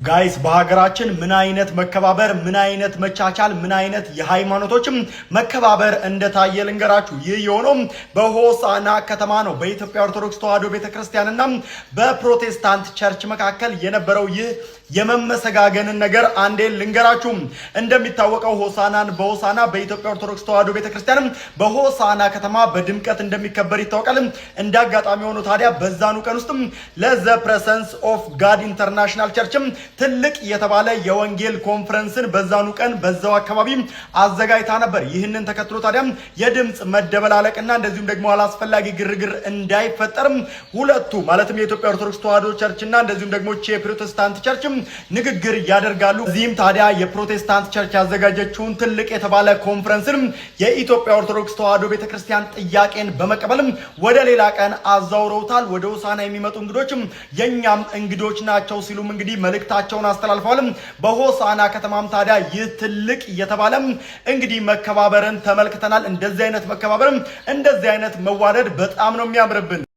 ጋይስ በሀገራችን ምን አይነት መከባበር ምን አይነት መቻቻል ምን አይነት የሃይማኖቶችም መከባበር እንደታየ ልንገራችሁ። ይህ የሆነው በሆሳና ከተማ ነው። በኢትዮጵያ ኦርቶዶክስ ተዋሕዶ ቤተክርስቲያንና በፕሮቴስታንት ቸርች መካከል የነበረው ይህ የመመሰጋገንን ነገር አንዴ ልንገራችሁ። እንደሚታወቀው በሆሳና በኢትዮጵያ ኦርቶዶክስ ተዋሕዶ ቤተክርስቲያን በሆሳና ከተማ በድምቀት እንደሚከበር ይታወቃል። እንዳጋጣሚ ሆኖ ታዲያ በዛኑ ቀን ውስጥ ለዘ ፕሬሰንስ ኦፍ ጋድ ኢንተርናሽናል ቸርችም ትልቅ የተባለ የወንጌል ኮንፈረንስን በዛኑ ቀን በዛው አካባቢ አዘጋጅታ ነበር። ይህንን ተከትሎ ታዲያ የድምጽ መደበላለቅና እንደዚሁም ደግሞ አላስፈላጊ ግርግር እንዳይፈጠርም ሁለቱ ማለትም የኢትዮጵያ ኦርቶዶክስ ተዋሕዶ ቸርችና እንደዚሁም ደግሞ የፕሮቴስታንት ቸርች ንግግር ያደርጋሉ። እዚህም ታዲያ የፕሮቴስታንት ቸርች ያዘጋጀችውን ትልቅ የተባለ ኮንፈረንስን የኢትዮጵያ ኦርቶዶክስ ተዋሕዶ ቤተክርስቲያን ጥያቄን በመቀበልም ወደ ሌላ ቀን አዛውረውታል። ወደ ሆሳና የሚመጡ እንግዶችም የኛም እንግዶች ናቸው ሲሉም እንግዲህ መልእክታቸውን አስተላልፈዋል። በሆሳና ከተማም ታዲያ ይህ ትልቅ የተባለ እንግዲህ መከባበርን ተመልክተናል። እንደዚህ አይነት መከባበርም እንደዚህ አይነት መዋደድ በጣም ነው የሚያምርብን።